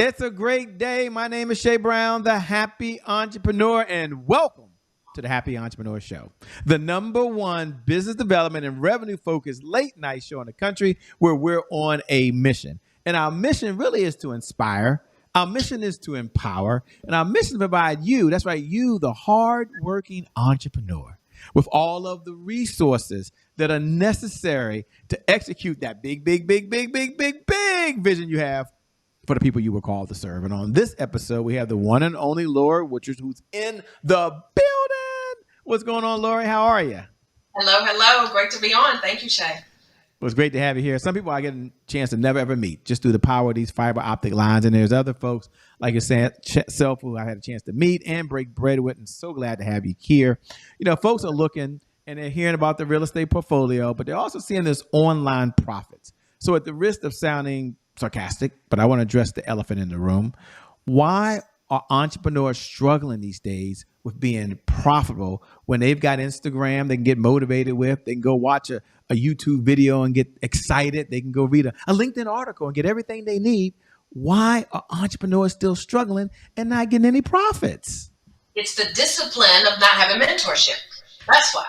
It's a great day. My name is Shay Brown, the Happy Entrepreneur, and welcome to the Happy Entrepreneur Show, the #1 business development and revenue focused late night show in the country where we're on a mission. And our mission really is to inspire. Our mission is to empower, and our mission is to provide you, that's right, you, the hardworking entrepreneur, with all of the resources that are necessary to execute that big vision you have for the people you were called to serve. And on this episode, we have the one and only Lorie, who's in the building. What's going on, Lorie? How are you? Hello. Great to be on. Thank you, Shay. Well, it's great to have you here. Some people I get a chance to never, ever meet just through the power of these fiber optic lines. And there's other folks like yourself who I had a chance to meet and break bread with. And so glad to have you here. You know, folks are looking and they're hearing about the real estate portfolio, but they're also seeing this online profits. So at the risk of sounding sarcastic, but I want to address the elephant in the room. Why are entrepreneurs struggling these days with being profitable when they've got Instagram they can get motivated with? They can go watch a YouTube video and get excited. They can go read a LinkedIn article and get everything they need. Why are entrepreneurs still struggling and not getting any profits? It's the discipline of not having mentorship. That's why.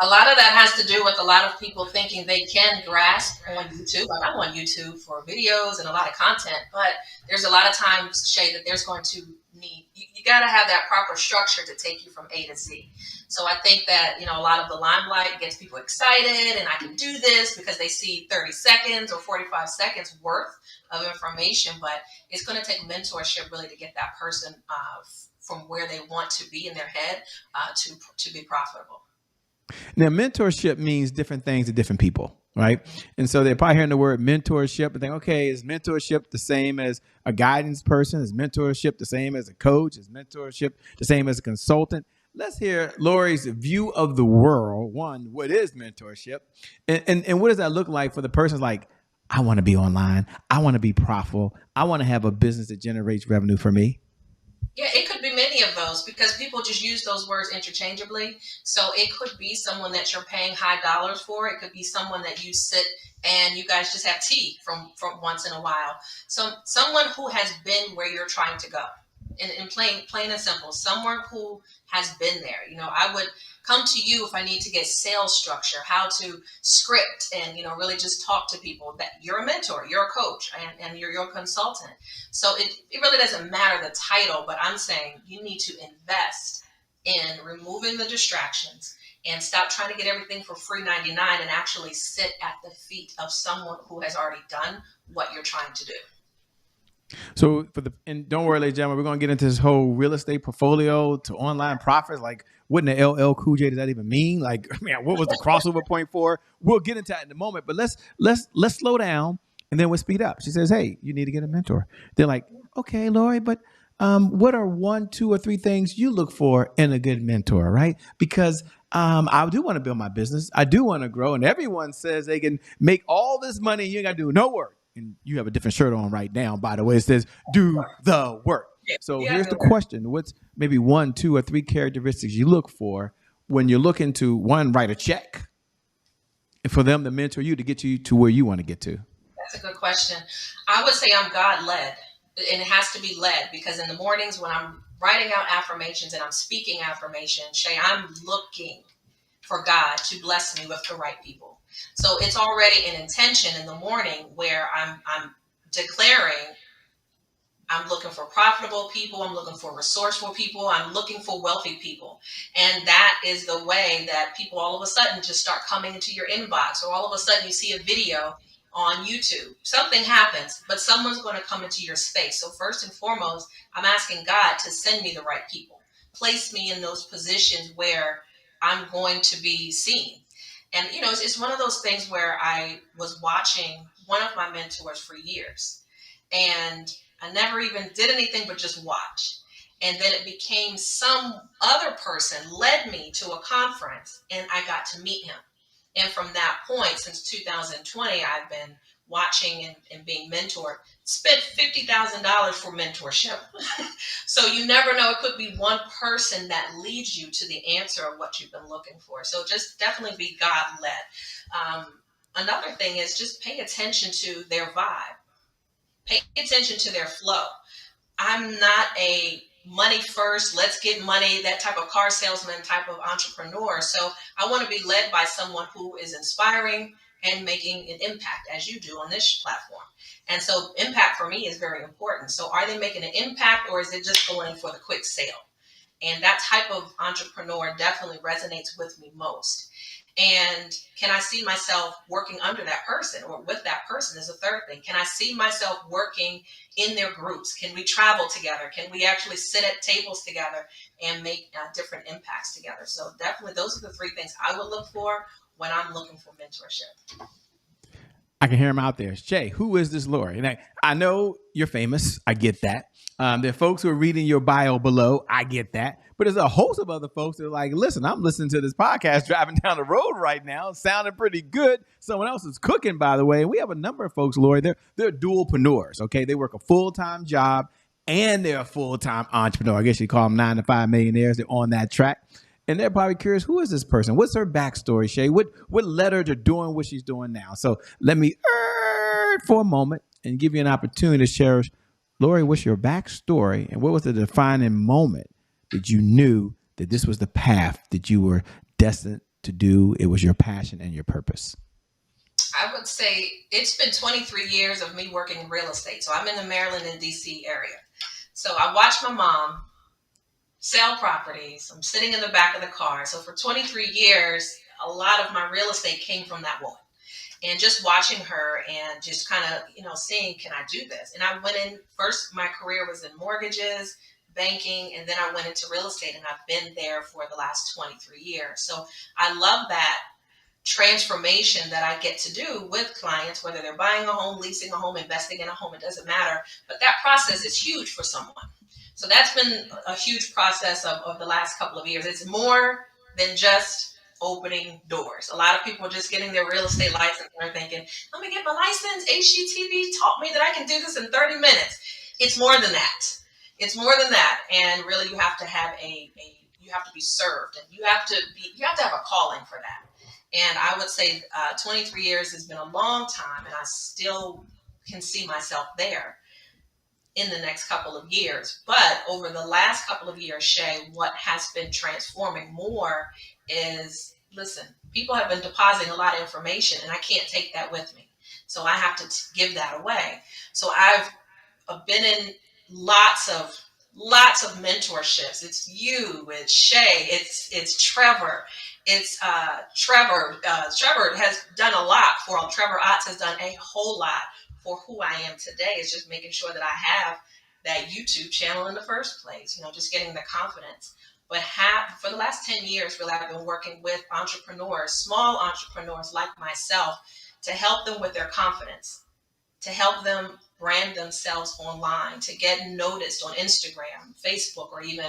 A lot of that has to do with a lot of people thinking they can grasp on YouTube. Like, I'm on YouTube for videos and a lot of content, but there's a lot of times, Shay, that there's going to need, you got to have that proper structure to take you from A to Z. So I think that, a lot of the limelight gets people excited and I can do this because they see 30 seconds or 45 seconds worth of information, but it's going to take mentorship really to get that person from where they want to be in their head to be profitable. Now, mentorship means different things to different people, right? And so they're probably hearing the word mentorship and think, okay, is mentorship the same as a guidance person? Is mentorship the same as a coach? Is mentorship the same as a consultant? Let's hear Lorie's view of the world. One, what is mentorship? And what does that look like for the person like, I want to be online. I want to be profitable. I want to have a business that generates revenue for me. Yeah, it could be many of those because people just use those words interchangeably. So it could be someone that you're paying high dollars for. It could be someone that you sit and you guys just have tea from once in a while. So someone who has been where you're trying to go. In plain and simple, someone who has been there. I would come to you if I need to get sales structure, how to script and, really just talk to people. That you're a mentor, you're a coach, and you're your consultant. So it really doesn't matter the title, but I'm saying you need to invest in removing the distractions and stop trying to get everything for free 99 and actually sit at the feet of someone who has already done what you're trying to do. So and don't worry, ladies and gentlemen, we're going to get into this whole real estate portfolio to online profits. Like, what in the LL Cool J does that even mean? Like, man, what was the crossover point for? We'll get into that in a moment, but let's slow down and then we'll speed up. She says, hey, you need to get a mentor. They're like, okay, Lorie, but what are 1, 2, or 3 things you look for in a good mentor, right? Because I do want to build my business. I do want to grow. And everyone says they can make all this money. You ain't got to do no work. And you have a different shirt on right now, by the way. It says, do the work. So here's the question. What's maybe 1, 2, or 3 characteristics you look for when you're looking to, one, write a check for them to mentor you to get you to where you want to get to? That's a good question. I would say I'm God-led, and it has to be led because in the mornings when I'm writing out affirmations and I'm speaking affirmations, Shay, I'm looking for God to bless me with the right people. So it's already an intention in the morning where I'm declaring I'm looking for profitable people. I'm looking for resourceful people. I'm looking for wealthy people. And that is the way that people all of a sudden just start coming into your inbox, or all of a sudden you see a video on YouTube. Something happens, but someone's going to come into your space. So first and foremost, I'm asking God to send me the right people. Place me in those positions where I'm going to be seen. And, it's one of those things where I was watching one of my mentors for years, and I never even did anything but just watch. And then it became some other person led me to a conference and I got to meet him. And from that point, since 2020, I've been watching and being mentored, spent $50,000 for mentorship. So you never know, it could be one person that leads you to the answer of what you've been looking for. So just definitely be God-led. Another thing is just pay attention to their vibe. Pay attention to their flow. I'm not a money first, let's get money, that type of car salesman type of entrepreneur. So I want to be led by someone who is inspiring and making an impact, as you do on this platform. And so impact for me is very important. So are they making an impact, or is it just going for the quick sale? And that type of entrepreneur definitely resonates with me most. And can I see myself working under that person or with that person is a third thing. Can I see myself working in their groups? Can we travel together? Can we actually sit at tables together and make different impacts together? So definitely those are the three things I would look for when I'm looking for mentorship. I can hear him out there. Shay, who is this Lorie? And I know you're famous. I get that. There are folks who are reading your bio below. I get that. But there's a host of other folks that are like, listen, I'm listening to this podcast driving down the road right now. It's sounding pretty good. Someone else is cooking, by the way. And we have a number of folks, Lorie, they're dualpreneurs, okay? They work a full-time job and they're a full-time entrepreneur. I guess you call them 9-to-5 millionaires. They're on that track. And they're probably curious, who is this person? What's her backstory, Shay? What led her to doing what she's doing now? So let me for a moment and give you an opportunity to share, Lorie, what's your backstory and what was the defining moment that you knew that this was the path that you were destined to do? It was your passion and your purpose. I would say it's been 23 years of me working in real estate. So I'm in the Maryland and DC area. So I watched my mom sell properties. I'm sitting in the back of the car. So for 23 years, a lot of my real estate came from that woman. And just watching her and just kind of, seeing, can I do this? And I went in, first my career was in mortgages, banking, and then I went into real estate, and I've been there for the last 23 years. So I love that transformation that I get to do with clients, whether they're buying a home, leasing a home, investing in a home, it doesn't matter. But that process is huge for someone. So that's been a huge process of the last couple of years. It's more than just opening doors. A lot of people are just getting their real estate license and they're thinking, let me get my license. HGTV taught me that I can do this in 30 minutes. It's more than that. It's more than that. And really you have to have you have to be served, and you have to have a calling for that. And I would say 23 years has been a long time, and I still can see myself there in the next couple of years. But over the last couple of years, Shay, what has been transforming more is, listen, people have been depositing a lot of information, and I can't take that with me. So I have to give that away. So I've been in lots of mentorships. It's you, it's Shay, it's Trevor. It's Trevor. Trevor has done a lot for him. Trevor Otts has done a whole lot for who I am today. It's just making sure that I have that YouTube channel in the first place, just getting the confidence. But for the last 10 years, really, I've been working with entrepreneurs, small entrepreneurs like myself, to help them with their confidence, to help them brand themselves online, to get noticed on Instagram, Facebook, or even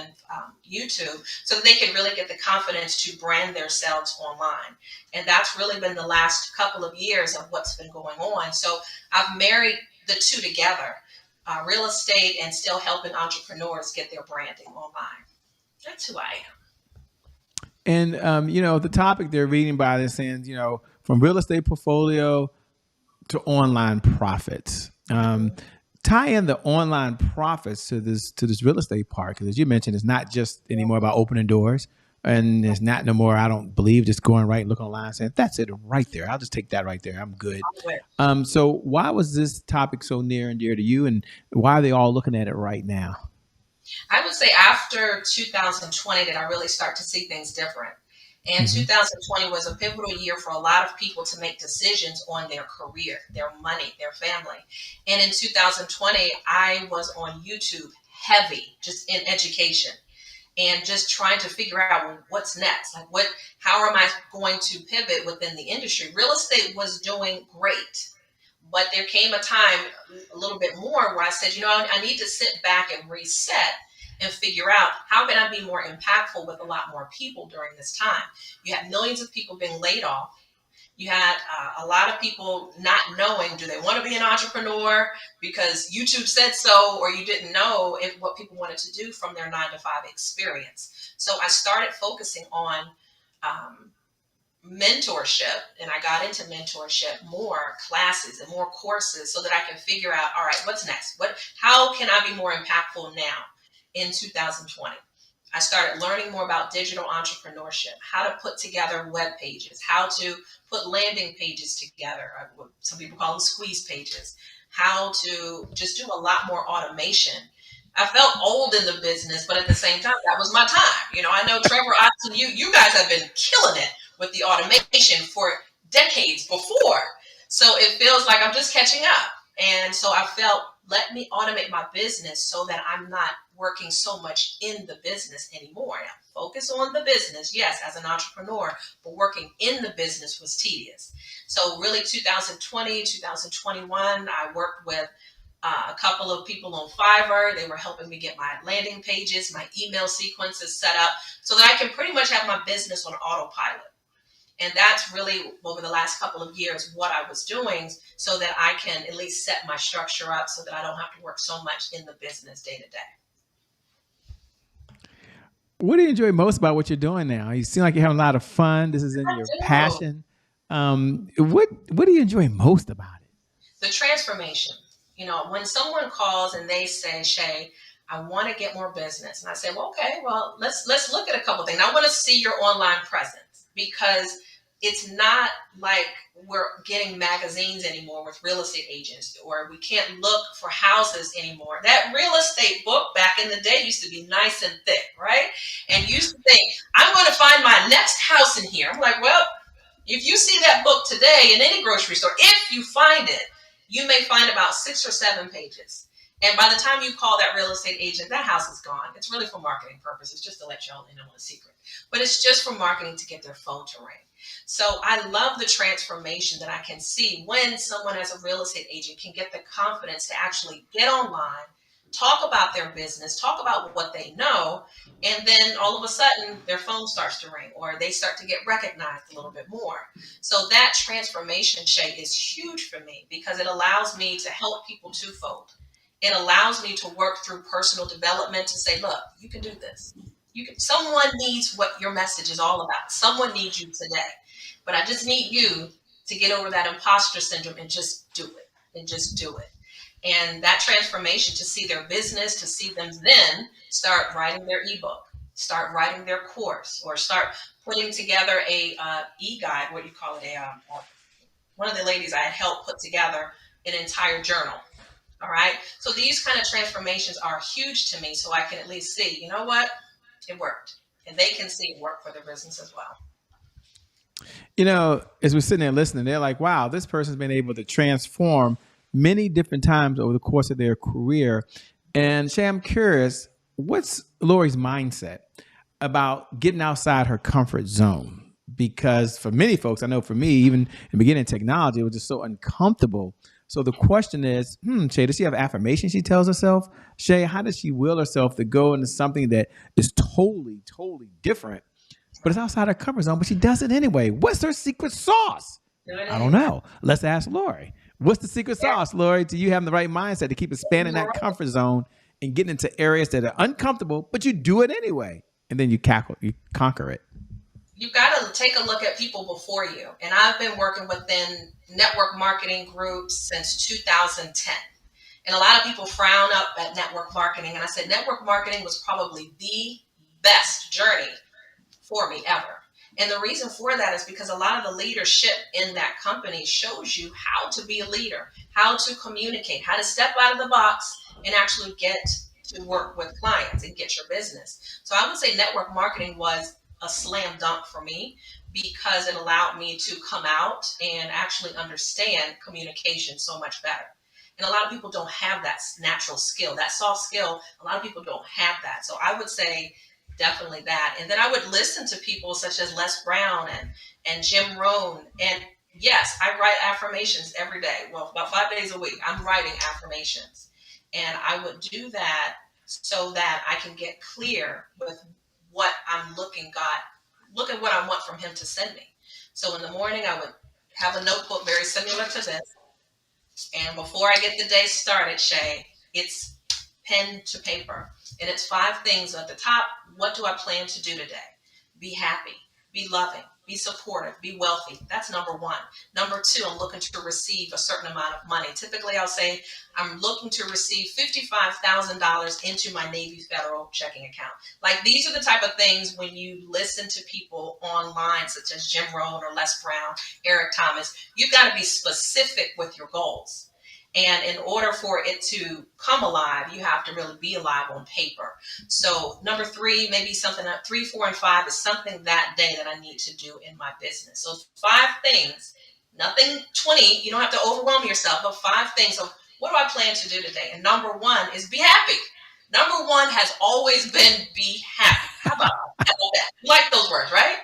YouTube, so that they can really get the confidence to brand themselves online. And that's really been the last couple of years of what's been going on. So I've married the two together, real estate and still helping entrepreneurs get their branding online. That's who I am. And, the topic they're reading by this saying, from real estate portfolio to online profits. Tie in the online profits to this real estate part, because as you mentioned, it's not just anymore about opening doors, and it's not no more, I don't believe, just going right and looking online saying, that's it right there. I'll just take that right there. I'm good. So why was this topic so near and dear to you, and why are they all looking at it right now? I would say after 2020 that I really start to see things different. And 2020 was a pivotal year for a lot of people to make decisions on their career, their money, their family. And in 2020, I was on YouTube heavy, just in education, and just trying to figure out what's next. Like how am I going to pivot within the industry? Real estate was doing great, but there came a time a little bit more where I said, I need to sit back and reset and figure out how can I be more impactful with a lot more people during this time. You had millions of people being laid off. You had a lot of people not knowing, do they want to be an entrepreneur because YouTube said so, or you didn't know what people wanted to do from their 9-to-5 experience. So I started focusing on mentorship, and I got into mentorship, more classes and more courses so that I can figure out, all right, what's next? How can I be more impactful now in 2020? I started learning more about digital entrepreneurship, how to put together web pages, how to put landing pages together. Some people call them squeeze pages, how to just do a lot more automation. I felt old in the business, but at the same time, that was my time. I know Trevor, you guys have been killing it with the automation for decades before. So it feels like I'm just catching up. And so I felt, let me automate my business so that I'm not working so much in the business anymore. Now, focus on the business, yes, as an entrepreneur, but working in the business was tedious. So really 2020, 2021, I worked with a couple of people on Fiverr. They were helping me get my landing pages, my email sequences set up so that I can pretty much have my business on autopilot. And that's really, over the last couple of years, what I was doing so that I can at least set my structure up so that I don't have to work so much in the business day to day. What do you enjoy most about what you're doing now? You seem like you're having a lot of fun. This is in your passion. What do you enjoy most about it? The transformation. When someone calls and they say, Shay, I want to get more business. And I say, well, okay, let's look at a couple things. I want to see your online presence, because it's not like we're getting magazines anymore with real estate agents, or we can't look for houses anymore. That real estate book back in the day used to be nice and thick, right? And you used to think, I'm going to find my next house in here. I'm like, well, if you see that book today in any grocery store, if you find it, you may find about 6 or 7 pages. And by the time you call that real estate agent, that house is gone. It's really for marketing purposes, just to let y'all in on a secret. But it's just for marketing to get their phone to ring. So I love the transformation that I can see when someone as a real estate agent can get the confidence to actually get online, talk about their business, talk about what they know, and then all of a sudden their phone starts to ring or they start to get recognized a little bit more. So that transformation, Shay, is huge for me because it allows me to help people twofold. It allows me to work through personal development to say, look, you can do this. Someone needs what your message is all about. Someone needs you today. But I just need you to get over that imposter syndrome and just do it. And that transformation, to see their business, to see them then start writing their ebook, start writing their course, or start putting together a e-guide, what do you call it? One of the ladies I had helped put together an entire journal. All right. So these kind of transformations are huge to me, so I can at least see, you know what? It worked. And they can see it work for their business as well. As we're sitting there listening, they're like, wow, this person's been able to transform many different times over the course of their career. And Shay, I'm curious, what's Lorie's mindset about getting outside her comfort zone? Because for many folks, I know for me, even in the beginning of technology, it was just so uncomfortable. So the question is, Shay, does she have affirmation she tells herself? Shay, how does she will herself to go into something that is totally, totally different, but it's outside her comfort zone, but she does it anyway? What's her secret sauce? I don't know. Let's ask Lorie. What's the secret sauce, Lorie, to you having the right mindset to keep expanding that comfort zone and getting into areas that are uncomfortable, but you do it anyway, and then you conquer it? You've got to take a look at people before you. And I've been working within network marketing groups since 2010. And a lot of people frown up at network marketing. And I said, network marketing was probably the best journey for me ever. And the reason for that is because a lot of the leadership in that company shows you how to be a leader, how to communicate, how to step out of the box and actually get to work with clients and get your business. So I would say network marketing was a slam dunk for me because it allowed me to come out and actually understand communication so much better. And a lot of people don't have that natural skill, that soft skill. A lot of people don't have that. So I would say definitely that. And then I would listen to people such as Les Brown and Jim Rohn. And yes, I write affirmations every day. Well, about 5 days a week, I'm writing affirmations. And I would do that so that I can get clear with what I'm look at what I want from him to send me. So in the morning, I would have a notebook very similar to this. And before I get the day started, Shay, it's pen to paper. And it's 5 things at the top. What do I plan to do today? Be happy, be loving, be supportive, be wealthy. That's number one. Number two, I'm looking to receive a certain amount of money. Typically, I'll say I'm looking to receive $55,000 into my Navy Federal checking account. Like, these are the type of things when you listen to people online, such as Jim Rohn or Les Brown, Eric Thomas, you've got to be specific with your goals. And in order for it to come alive, you have to really be alive on paper. So number three, maybe something that 3, 4, and 5 is something that day that I need to do in my business. So 5 things, nothing 20, you don't have to overwhelm yourself, but 5 things of what do I plan to do today? And number 1 is be happy. Number 1 has always been be happy. How about that? You like those words, right?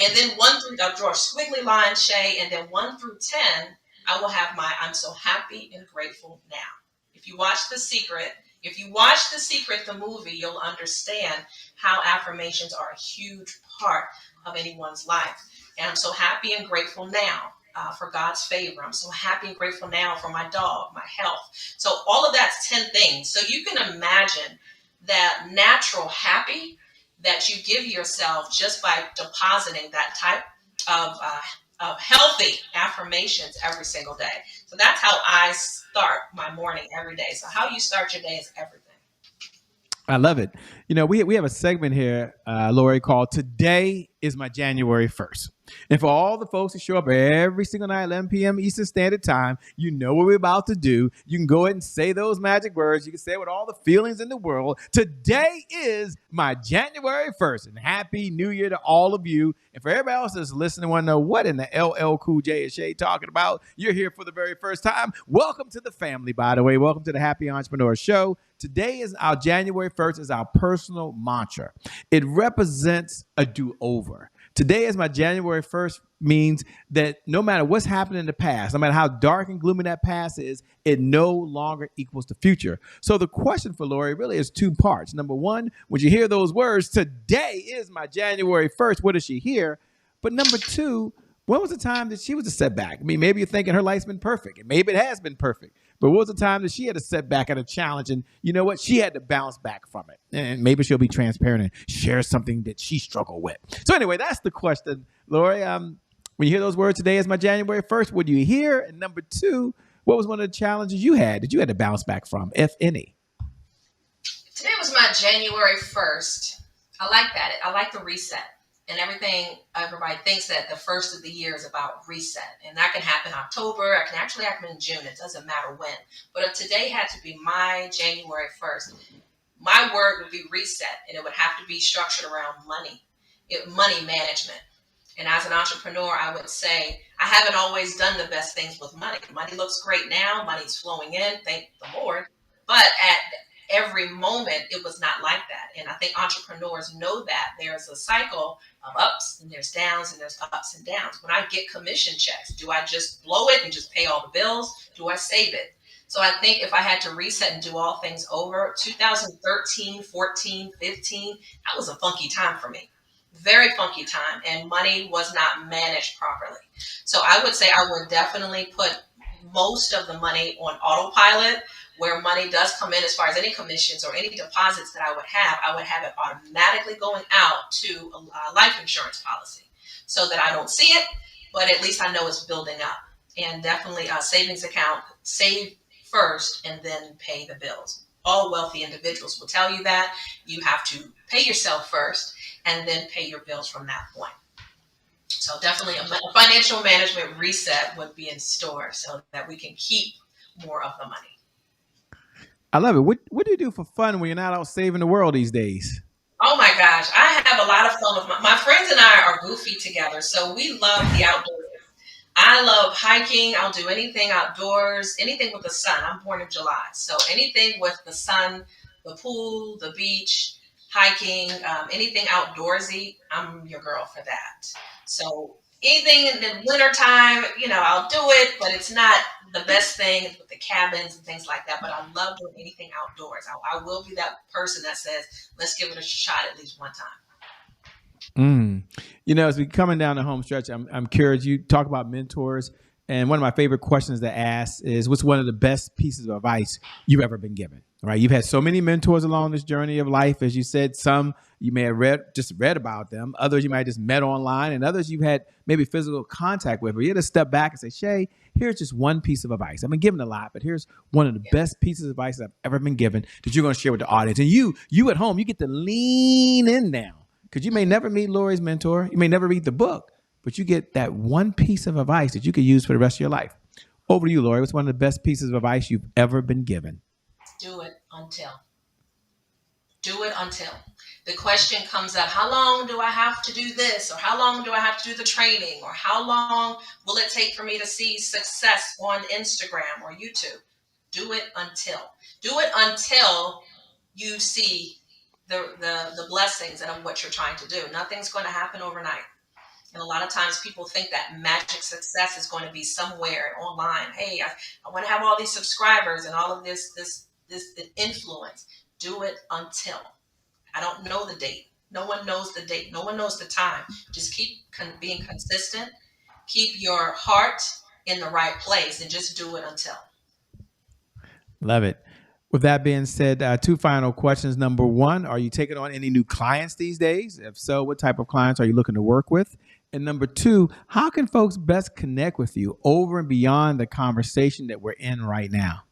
And then 1 through, I'll draw a squiggly line, Shay, and then 1 through 10, I will have my I'm so happy and grateful now. If you watch The Secret, the movie, you'll understand how affirmations are a huge part of anyone's life. And I'm so happy and grateful now for God's favor. I'm so happy and grateful now for my dog, my health. So all of that's 10 things. So you can imagine that natural happy that you give yourself just by depositing that type of healthy affirmations every single day. So that's how I start my morning every day. So how you start your day is everything. I love it. You know, we have a segment here, Lorie, called Today is My January 1st. And for all the folks who show up every single night, 11 p.m. Eastern Standard Time, you know what we're about to do. You can go ahead and say those magic words. You can say it with all the feelings in the world. Today is my January 1st. And Happy New Year to all of you. And for everybody else that's listening, want to know what in the LL Cool J is Shay talking about, you're here for the very first time. Welcome to the family, by the way. Welcome to the Happy Entrepreneur Show. Today is our January 1st is our personal mantra. It represents a do-over. Today is my January 1st means that no matter what's happened in the past, no matter how dark and gloomy that past is, it no longer equals the future. So the question for Lorie really is 2 parts. Number 1, when you hear those words, today is my January 1st, what does she hear? But number 2, when was the time that she was a setback? I mean, maybe you're thinking her life's been perfect, and maybe it has been perfect. But what was the time that she had a setback and a challenge, and you know what? She had to bounce back from it. And maybe she'll be transparent and share something that she struggled with. So anyway, that's the question, Lorie. When you hear those words, today is my January 1st, what do you hear? And number 2, what was one of the challenges you had that you had to bounce back from, if any? Today was my January 1st. I like that. I like the reset. And everybody thinks that the first of the year is about reset. And that can happen in October. It can actually happen in June. It doesn't matter when. But if today had to be my January 1st, my word would be reset. And it would have to be structured around money, money management. And as an entrepreneur, I would say I haven't always done the best things with money. Money looks great now. Money's flowing in, thank the Lord. But at every moment, it was not like that. And I think entrepreneurs know that there's a cycle of ups and there's downs and there's ups and downs. When I get commission checks, do I just blow it and just pay all the bills? Do I save it? So I think if I had to reset and do all things over, 2013, 14, 15, that was a funky time for me. Very funky time. And money was not managed properly. So I would say I would definitely put most of the money on autopilot. Where money does come in, as far as any commissions or any deposits that I would have it automatically going out to a life insurance policy so that I don't see it, but at least I know it's building up. And definitely a savings account, save first and then pay the bills. All wealthy individuals will tell you that. You have to pay yourself first and then pay your bills from that point. So definitely a financial management reset would be in store so that we can keep more of the money. I love it. What do you do for fun when you're not out saving the world these days? Oh my gosh, I have a lot of fun with my friends and I are goofy together. So we love the outdoors. I love hiking. I'll do anything outdoors, anything with the sun. I'm born in July. So anything with the sun, the pool, the beach, hiking, anything outdoorsy, I'm your girl for that. So anything in the wintertime, I'll do it, but it's not the best thing with the cabins and things like that. But I love doing anything outdoors. I will be that person that says, let's give it a shot at least one time. As we coming down the home stretch, I'm curious. You talk about mentors, and one of my favorite questions to ask is, what's one of the best pieces of advice you've ever been given? right? You've had so many mentors along this journey of life. As you said, some you may have read about them. Others you might have just met online, and others you've had maybe physical contact with. But you had to step back and say, Shay, here's just one piece of advice. I've been given a lot, but here's one of the best pieces of advice I've ever been given that you're going to share with the audience. And you at home, you get to lean in now, because you may never meet Lorie's mentor. You may never read the book, but you get that one piece of advice that you could use for the rest of your life. Over to you, Lorie. What's one of the best pieces of advice you've ever been given? Do it until. Do it until. The question comes up, how long do I have to do this? Or how long do I have to do the training? Or how long will it take for me to see success on Instagram or YouTube? Do it until. Do it until you see the blessings of what you're trying to do. Nothing's going to happen overnight. And a lot of times people think that magic success is going to be somewhere online. Hey, I want to have all these subscribers and all of this influence. Do it until. I don't know the date. No one knows the date. No one knows the time. Just keep being consistent. Keep your heart in the right place and just do it until. Love it. With that being said, two final questions. Number one, are you taking on any new clients these days? If so, what type of clients are you looking to work with? And number two, how can folks best connect with you over and beyond the conversation that we're in right now?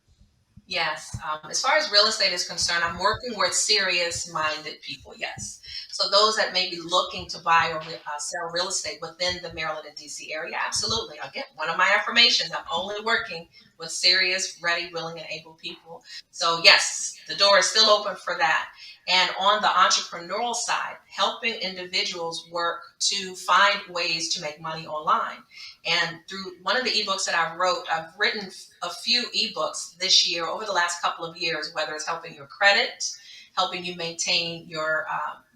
Yes. As far as real estate is concerned, I'm working with serious-minded people, yes. So those that may be looking to buy or sell real estate within the Maryland and D.C. area, absolutely. Again, one of my affirmations, I'm only working with serious, ready, willing, and able people. So yes, the door is still open for that. And on the entrepreneurial side, helping individuals work to find ways to make money online. And through one of the ebooks that I've written a few ebooks this year, over the last couple of years, whether it's helping your credit, helping you maintain your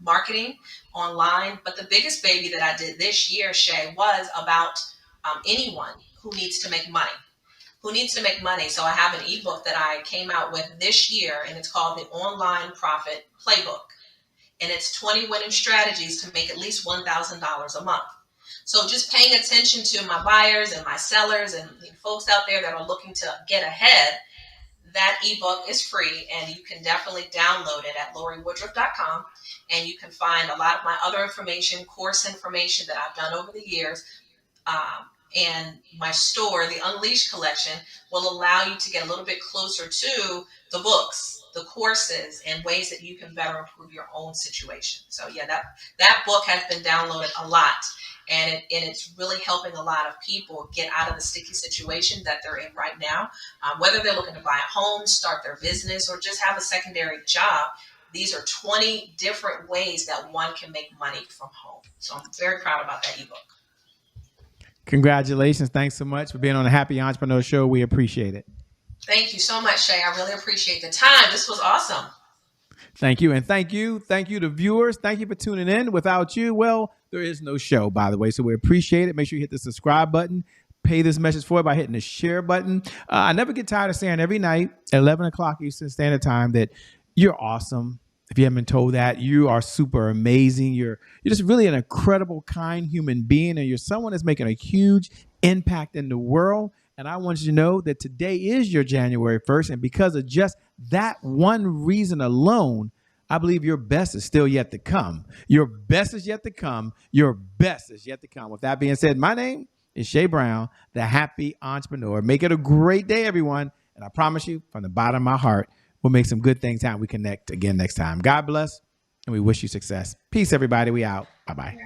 marketing online. But the biggest baby that I did this year, Shay, was about anyone who needs to make money. So I have an ebook that I came out with this year, and it's called the Online Profit Playbook. And it's 20 winning strategies to make at least $1,000 a month. So just paying attention to my buyers and my sellers and folks out there that are looking to get ahead, that ebook is free, and you can definitely download it at LorieWoodruff.com. And you can find a lot of my other information, course information that I've done over the years. And my store, the Unleashed collection, will allow you to get a little bit closer to the books, the courses, and ways that you can better improve your own situation. So yeah, that book has been downloaded a lot, and it's really helping a lot of people get out of the sticky situation that they're in right now. Whether they're looking to buy a home, start their business, or just have a secondary job, these are 20 different ways that one can make money from home. So I'm very proud about that ebook. Congratulations. Thanks so much for being on the Happy Entrepreneur Show. We appreciate it. Thank you so much, Shay. I really appreciate the time. This was awesome. Thank you. And thank you to viewers. Thank you for tuning in. Without you, well, there is no show, by the way. So we appreciate it. Make sure you hit the subscribe button. Pay this message forward by hitting the share button. I never get tired of saying every night at 11 o'clock Eastern Standard Time that you're awesome. If you haven't been told that, you are super amazing. You're just really an incredible, kind human being, and you're someone that's making a huge impact in the world. And I want you to know that today is your January 1st, and because of just that one reason alone, I believe your best is still yet to come. Your best is yet to come. Your best is yet to come. With that being said, my name is Shay Brown, the Happy Entrepreneur. Make it a great day, everyone. And I promise you, from the bottom of my heart, we'll make some good things happen. We connect again next time. God bless, and we wish you success. Peace, everybody. We out. Bye-bye.